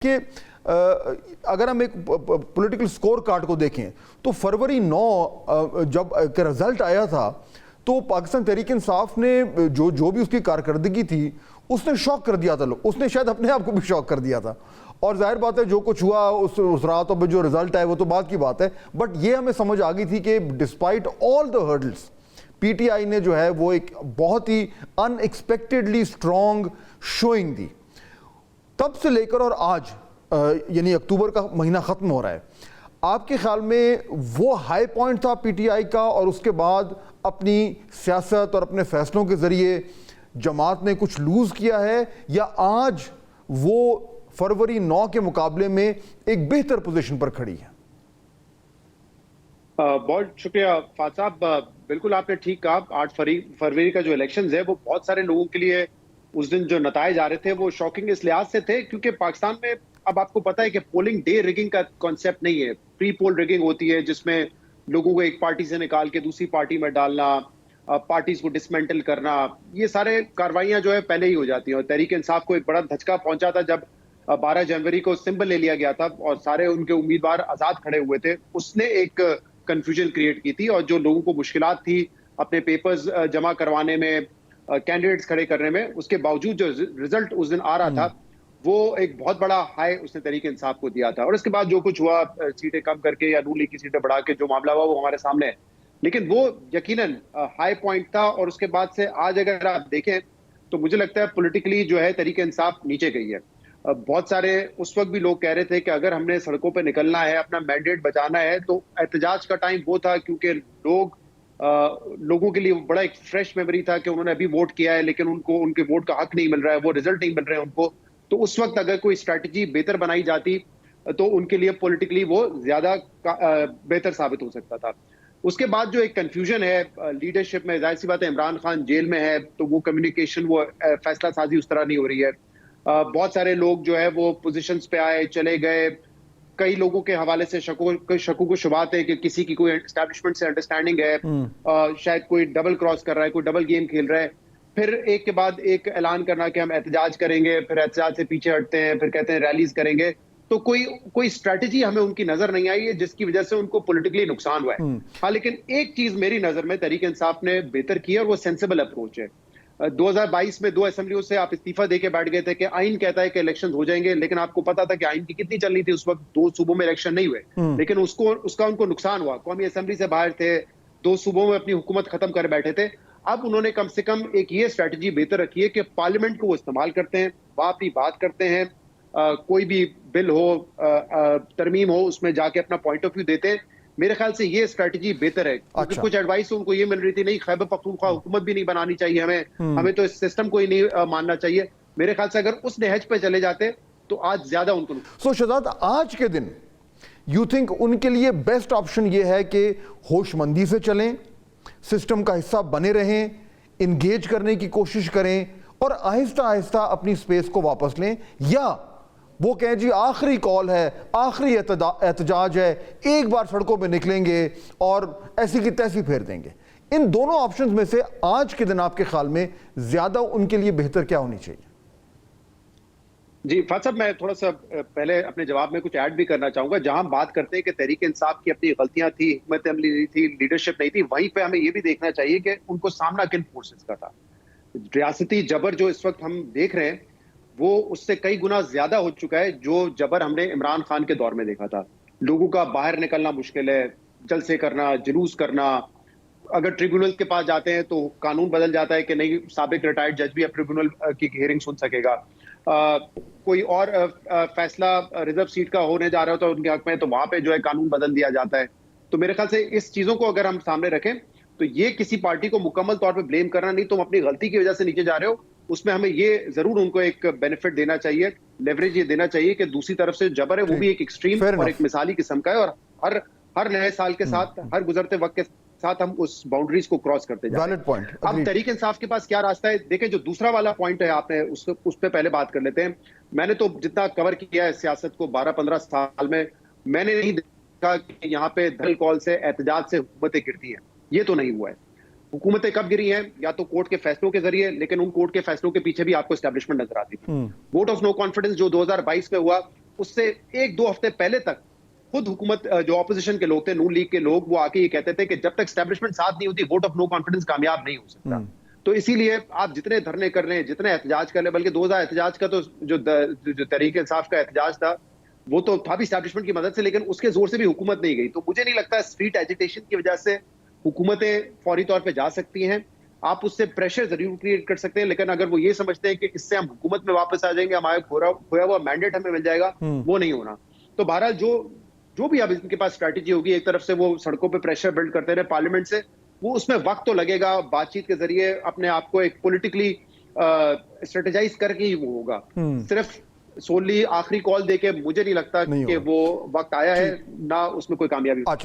कि अगर हम एक पॉलिटिकल स्कोर कार्ड को देखें तो फरवरी 9 जब रिजल्ट आया था तो पाकिस्तान तहरीक इंसाफ ने जो भी उसकी कारकर्दगी थी उसने शॉक कर दिया था लोग, उसने शायद अपने आप को भी शॉक कर दिया था। और जाहिर बात है जो कुछ हुआ उस रात में जो रिजल्ट आया वो तो बात की बात है, बट ये हमें समझ आ गई थी कि despite all the hurdles PTI ने जो है वो एक बहुत ही अनएक्सपेक्टेडली स्ट्रॉन्ग शोइंग दी। तब से लेकर और आज यानी अक्टूबर का महीना ख़त्म हो रहा है, आपके ख्याल में वो हाई पॉइंट था पीटीआई का और उसके बाद अपनी सियासत और अपने फैसलों के ज़रिए जमात ने कुछ लूज़ किया है, या आज वो फरवरी 9 के मुकाबले में एक बेहतर पोजीशन पर खड़ी है? बहुत शुक्रिया फाद साहब, बिल्कुल आपने ठीक कहा। 8 फरवरी का जो इलेक्शन है वो बहुत सारे लोगों के लिए उस दिन जो नताइज आ रहे थे वो शॉकिंग इस लिहाज से थे क्योंकि पाकिस्तान में अब आपको पता है कि पोलिंग डे रिगिंग का कॉन्सेप्ट नहीं है। प्री पोल रिगिंग होती है जिसमें लोगों को एक पार्टी से निकाल के दूसरी पार्टी में डालना, पार्टीज को डिसमेंटल करना, ये सारे कार्रवाइयां जो है पहले ही हो जाती हैं। और तहरीक इंसाफ को एक बड़ा धचका पहुंचा था जब 12 जनवरी को सिंबल ले लिया गया था और सारे उनके उम्मीदवार आजाद खड़े हुए थे। उसने एक कंफ्यूजन क्रिएट की थी और जो लोगों को मुश्किलात थी अपने पेपर्स जमा करवाने में, कैंडिडेट्स खड़े करने में, उसके बावजूद जो रिजल्ट उस दिन आ रहा था वो एक बहुत बड़ा हाई उसने तहरीक इंसाफ को दिया था। और इसके बाद जो कुछ हुआ, सीटें कम करके या नून लीग की सीटें बढ़ा के जो मामला हुआ वो हमारे सामने है, लेकिन वो यकीनन हाई पॉइंट था। और उसके बाद से आज अगर आप देखें तो मुझे लगता है पॉलिटिकली जो है तहरीक इंसाफ नीचे गई है। बहुत सारे उस वक्त भी लोग कह रहे थे कि अगर हमने सड़कों पर निकलना है, अपना मैंडेट बचाना है, तो एहतजाज का टाइम वो था क्योंकि लोगों के लिए बड़ा एक फ्रेश मेमोरी था कि उन्होंने अभी वोट किया है लेकिन उनको उनके वोट का हक नहीं मिल रहा है, वो रिजल्ट नहीं मिल रहे हैं उनको। तो उस वक्त अगर कोई स्ट्रैटेजी बेहतर बनाई जाती तो उनके लिए पॉलिटिकली वो ज्यादा बेहतर साबित हो सकता था। उसके बाद जो एक कंफ्यूजन है लीडरशिप में, जाहिर सी बात है इमरान खान जेल में है तो वो कम्युनिकेशन, वो फैसला साजी उस तरह नहीं हो रही है। बहुत सारे लोग जो है वो पोजीशंस पे आए चले गए। कई लोगों के हवाले से शकों को शुबात है कि किसी की कोई एस्टैब्लिशमेंट से अंडरस्टैंडिंग है, शायद कोई डबल क्रॉस कर रहा है, कोई डबल गेम खेल रहा है। फिर एक के बाद एक ऐलान करना कि हम एहतजाज करेंगे, फिर एहतजाज से पीछे हटते हैं, फिर कहते हैं रैलीज करेंगे। तो कोई स्ट्रैटेजी हमें उनकी नजर नहीं आई है जिसकी वजह से उनको पॉलिटिकली नुकसान हुआ है। हाँ, लेकिन एक चीज मेरी नजर में तहरीक इंसाफ ने बेहतर की है और वो सेंसिबल अप्रोच है। 2022 में 2 असेंबलियों से आप इस्तीफा देके बैठ गए थे कि आइन कहता है कि इलेक्शन हो जाएंगे, लेकिन आपको पता था कि आइन की कितनी चलनी थी। उस वक्त 2 सूबों में इलेक्शन नहीं हुए, लेकिन उसका उनको नुकसान हुआ। कौमी असेंबली से बाहर थे, 2 सूबों में अपनी हुकूमत खत्म कर बैठे थे। अब उन्होंने कम से कम एक ये स्ट्रैटेजी बेहतर रखी है कि पार्लियामेंट को वो इस्तेमाल करते हैं, वह अपनी बात करते हैं, कोई भी बिल हो, तरमीम हो, उसमें जाके अपना पॉइंट ऑफ व्यू देते हैं। मेरे ख्याल से ये स्ट्रैटेजी बेहतर है। अच्छा। कुछ एडवाइस उनको ये मिल रही थी, नहीं खैबर पख्तूनख्वा हुकूमत भी नहीं बनानी चाहिए हमें तो इस सिस्टम को ही नहीं मानना चाहिए। मेरे ख्याल से अगर उस नहज पे चले जाते तो आज ज्यादा उनको। सो शहजाद, आज के दिन यू थिंक उनके लिए बेस्ट ऑप्शन ये है कि होशमंदी से चलें, सिस्टम का हिस्सा बने रहें, इंगेज करने की कोशिश करें और आहिस्ता आहिस्ता अपनी स्पेस को वापस लें, या वो कहें जी आखिरी कॉल है, आखिरी एहतजाज है, एक बार सड़कों पे निकलेंगे और ऐसी की तैसी फेर देंगे? इन दोनों ऑप्शंस में से आज के दिन आपके ख्याल में ज्यादा उनके लिए बेहतर क्या होनी चाहिए? जी फाद साहब, मैं थोड़ा सा पहले अपने जवाब में कुछ ऐड भी करना चाहूंगा। जहां हम बात करते हैं कि तहरीक इंसाफ की अपनी गलतियां थी, हिकमत अमली नहीं थी, लीडरशिप नहीं थी, वहीं पे हमें ये भी देखना चाहिए कि उनको सामना किन फोर्सेस का था। रियासती जबर जो इस वक्त हम देख रहे हैं वो उससे कई गुना ज्यादा हो चुका है जो जबर हमने इमरान खान के दौर में देखा था। लोगों का बाहर निकलना मुश्किल है, जलसे करना, जुलूस करना। अगर ट्रिब्यूनल के पास जाते हैं तो कानून बदल जाता है कि नहीं, साबिक रिटायर्ड जज भी अब ट्रिब्यूनल की हियरिंग सुन सकेगा। कोई और फैसला रिजर्व सीट का होने जा रहा होता है उनके हक में तो वहां पे जो है कानून बदल दिया जाता है। तो मेरे ख्याल से इस चीजों को अगर हम सामने रखें तो ये किसी पार्टी को मुकम्मल तौर पे ब्लेम करना नहीं, तुम अपनी गलती की वजह से नीचे जा रहे हो, उसमें हमें ये जरूर उनको एक बेनिफिट देना चाहिए, लेवरेज ये देना चाहिए कि दूसरी तरफ से जबर है वो भी एक एक्सट्रीम और एक मिसाली किस्म का है और हर नए साल के साथ, हर गुजरते वक्त के साथ हम उस बाउंड्रीज को क्रॉस करते जा रहे हैं। अब तहरीक इंसाफ के पास क्या रास्ता है? देखें, जो दूसरा वाला पॉइंट है आपने उस पर पहले बात कर लेते हैं। मैंने तो जितना कवर किया है सियासत को 12-15 साल में, मैंने नहीं देखा कि यहाँ पे धल कॉल से, एहतजाज से हुकूमतें गिरती हैं। ये तो नहीं हुआ है। हुकूमतें कब गिरी हैं? या तो कोर्ट के फैसलों के जरिए, लेकिन उन कोर्ट के फैसलों के पीछे भी आपको एस्टैब्लिशमेंट नजर आती थी। वोट ऑफ नो कॉन्फिडेंस जो 2022 में हुआ उससे 1-2 हफ्ते पहले तक खुद हुकूमत जो ऑपोजिशन के लोग थे, नून लीग के लोग, वो आके ये कहते थे कि जब तक एस्टेब्लिशमेंट साथ नहीं होती वोट ऑफ नो कॉन्फिडेंस कामयाब नहीं हो सकता। तो इसीलिए आप जितने धरने कर रहे हैं, जितने एहतजाज कर रहे हैं, बल्कि 2000 एहतजाज का तो जो तहरीक इंसाफ का एहतजाज था वो तो था भी एस्टेब्लिशमेंट की मदद से, लेकिन उसके जोर से भी हुकूमत नहीं गई। तो मुझे नहीं लगता स्ट्रीट एजिटेशन की वजह से हुकूमतें फौरी तौर पे जा सकती हैं। आप उससे प्रेशर जरूर क्रिएट कर सकते हैं, लेकिन अगर वो ये समझते हैं कि इससे हम हुकूमत में वापस आ जाएंगे, हमारा खोया हुआ मैंडेट हमें मिल जाएगा, वो नहीं होना। तो बहरहाल जो भी अब इनके पास स्ट्रैटेजी होगी, एक तरफ से वो सड़कों पे प्रेशर बिल्ड करते रहे पार्लियामेंट से, वो उसमें वक्त तो लगेगा, बातचीत के जरिए अपने आप को एक पॉलिटिकली स्ट्रेटेजाइज करके ही वो होगा। सिर्फ सोली आखिरी कॉल देके मुझे नहीं लगता कि वो वक्त आया है, ना उसमें कोई कामयाबी।